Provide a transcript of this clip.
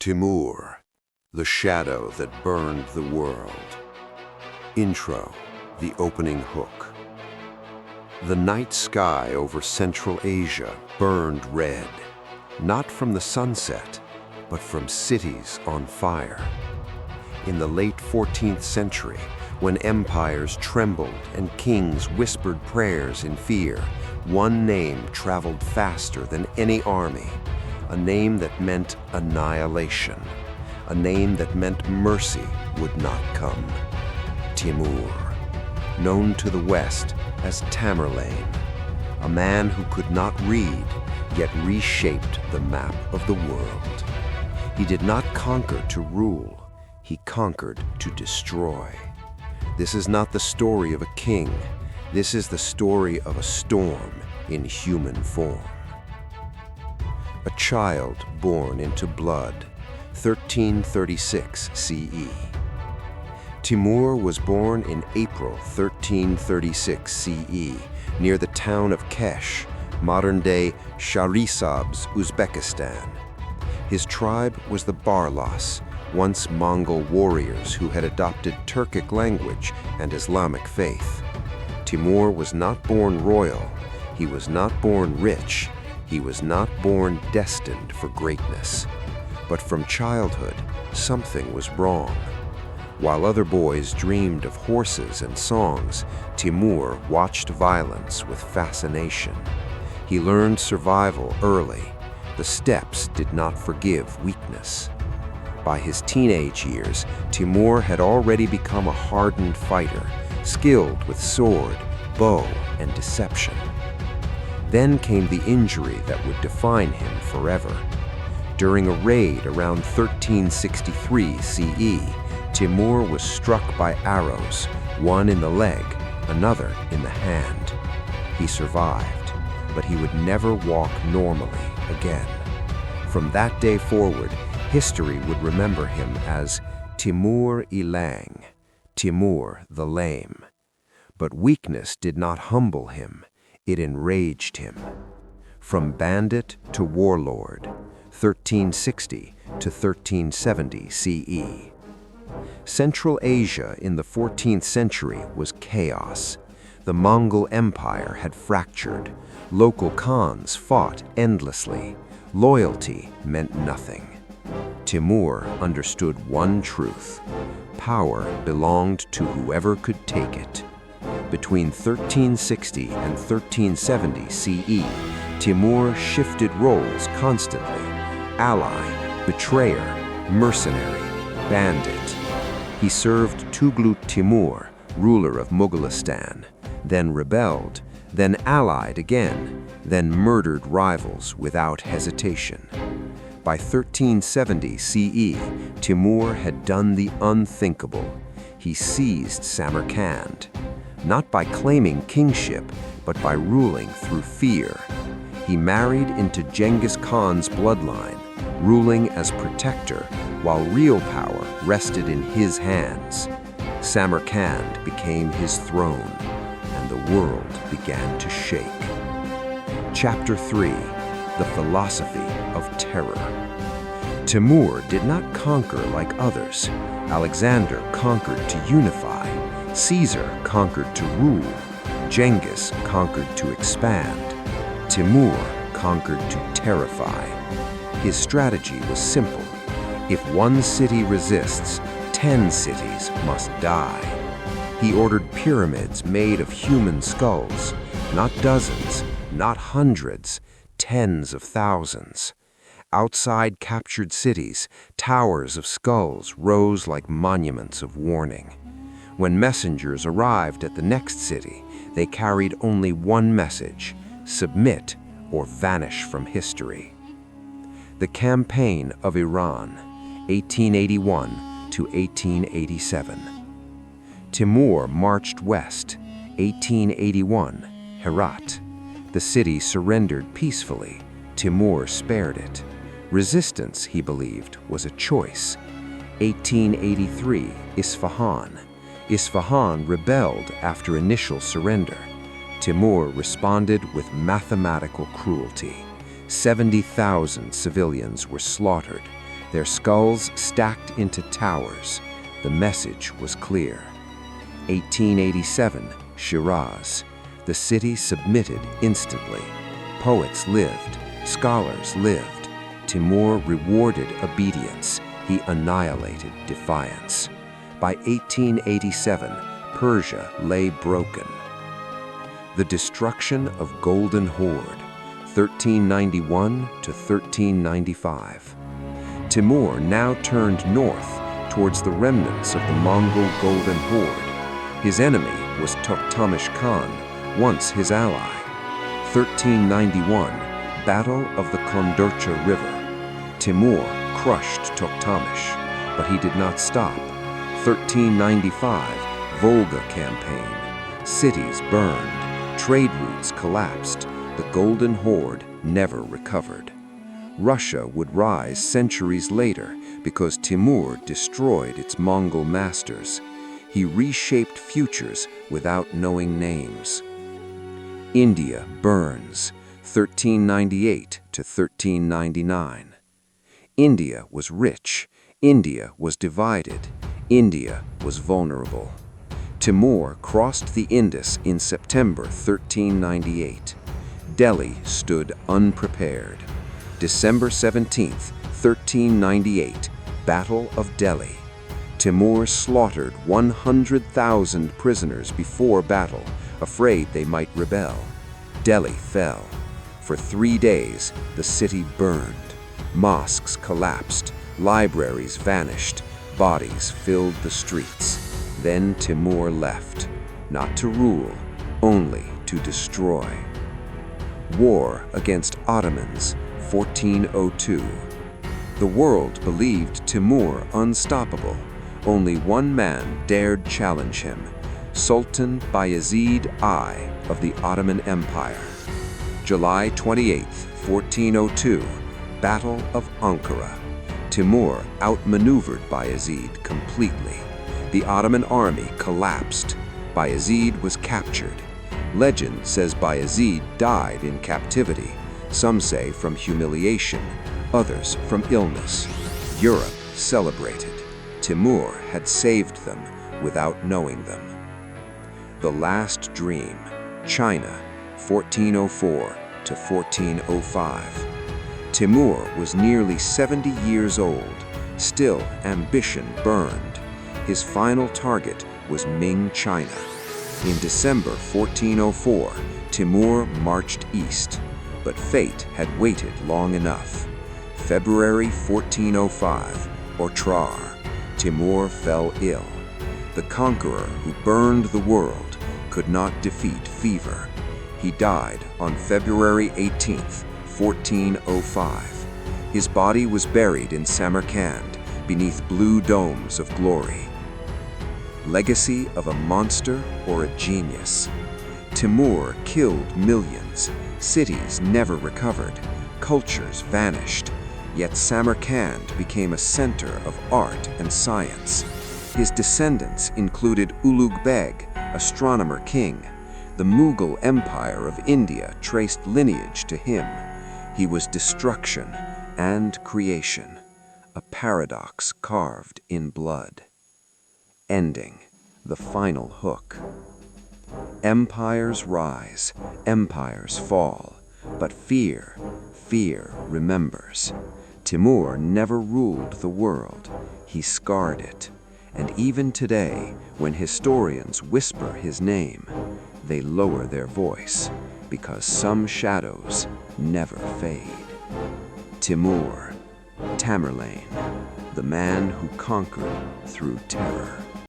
Timur, the shadow that burned the world. Intro, the opening hook. The night sky over Central Asia burned red, not from the sunset, but from cities on fire. In the late 14th century, when empires trembled and kings whispered prayers in fear, one name traveled faster than any army, a name that meant annihilation, a name that meant mercy would not come. Timur, known to the West as Tamerlane, a man who could not read, yet reshaped the map of the world. He did not conquer to rule, he conquered to destroy. This is not the story of a king, this is the story of a storm in human form. A child born into blood, 1336 CE. Timur was born in April 1336 CE, near the town of Kesh, modern-day Sharisabz, Uzbekistan. His tribe was the Barlas, once Mongol warriors who had adopted Turkic language and Islamic faith. Timur was not born royal, he was not born rich, he was not born destined for greatness. But from childhood, something was wrong. While other boys dreamed of horses and songs, Timur watched violence with fascination. He learned survival early. The steppes did not forgive weakness. By his teenage years, Timur had already become a hardened fighter, skilled with sword, bow, and deception. Then came the injury that would define him forever. During a raid around 1363 CE, Timur was struck by arrows, one in the leg, another in the hand. He survived, but he would never walk normally again. From that day forward, history would remember him as Timur Ilang, Timur the Lame. But weakness did not humble him, it enraged him. From bandit to warlord, 1360 to 1370 CE. Central Asia in the 14th century was chaos. The Mongol Empire had fractured. Local khans fought endlessly. Loyalty meant nothing. Timur understood one truth: power belonged to whoever could take it. Between 1360 and 1370 CE, Timur shifted roles constantly: ally, betrayer, mercenary, bandit. He served Tuglut Timur, ruler of Mughalistan, then rebelled, then allied again, then murdered rivals without hesitation. By 1370 CE, Timur had done the unthinkable. He seized Samarkand, not by claiming kingship, but by ruling through fear. He married into Genghis Khan's bloodline, ruling as protector, while real power rested in his hands. Samarkand became his throne, and the world began to shake. Chapter 3: The Philosophy of Terror. Timur did not conquer like others. Alexander conquered to unify. Caesar conquered to rule. Genghis conquered to expand. Timur conquered to terrify. His strategy was simple. If one city resists, 10 cities must die. He ordered pyramids made of human skulls, not dozens, not hundreds, tens of thousands. Outside captured cities, towers of skulls rose like monuments of warning. When messengers arrived at the next city, they carried only one message: submit or vanish from history. The Campaign of Iran, 1881 to 1887. Timur marched west, 1881, Herat. The city surrendered peacefully. Timur spared it. Resistance, he believed, was a choice. 1883, Isfahan. Isfahan rebelled after initial surrender. Timur responded with mathematical cruelty. 70,000 civilians were slaughtered. their skulls stacked into towers. The message was clear. 1887, Shiraz. The city submitted instantly. Poets lived, scholars lived. Timur rewarded obedience. He annihilated defiance. By 1887, Persia lay broken. The destruction of Golden Horde, 1391 to 1395. Timur now turned north towards the remnants of the Mongol Golden Horde. His enemy was Toktamish Khan, once his ally. 1391, Battle of the Kondurcha River. Timur crushed Toktamish, but he did not stop. 1395, Volga campaign. Cities burned, trade routes collapsed. The Golden Horde never recovered. Russia would rise centuries later because Timur destroyed its Mongol masters. He reshaped futures without knowing names. India burns, 1398 to 1399. India was rich. India was divided. India was vulnerable. Timur crossed the Indus in September 1398. Delhi stood unprepared. December 17, 1398, Battle of Delhi. Timur slaughtered 100,000 prisoners before battle, afraid they might rebel. Delhi fell. For 3 days, the city burned. Mosques collapsed, libraries vanished, bodies filled the streets. Then Timur left, not to rule, only to destroy. War against Ottomans, 1402. The world believed Timur unstoppable. Only one man dared challenge him, Sultan Bayezid I of the Ottoman Empire. July 28, 1402, Battle of Ankara. Timur outmaneuvered Bayezid completely. The Ottoman army collapsed. Bayezid was captured. Legend says Bayezid died in captivity. Some say from humiliation, others from illness. Europe celebrated. Timur had saved them without knowing them. The Last Dream, China, 1404 to 1405. Timur was nearly 70 years old. Still, ambition burned. His final target was Ming China. In December 1404, Timur marched east, but fate had waited long enough. February 1405, Otrar. Timur fell ill. The conqueror who burned the world could not defeat fever. He died on February 18, 1405. His body was buried in Samarkand beneath blue domes of glory. Legacy of a monster or a genius? Timur killed millions. Cities never recovered. Cultures vanished. Yet Samarkand became a center of art and science. His descendants included Ulugh Beg, astronomer king. The Mughal Empire of India traced lineage to him. He was destruction and creation, a paradox carved in blood. Ending, the final hook. Empires rise, empires fall, but fear remembers. Timur never ruled the world, he scarred it. And even today, when historians whisper his name, they lower their voice, because some shadows never fade. Timur, Tamerlane, the man who conquered through terror.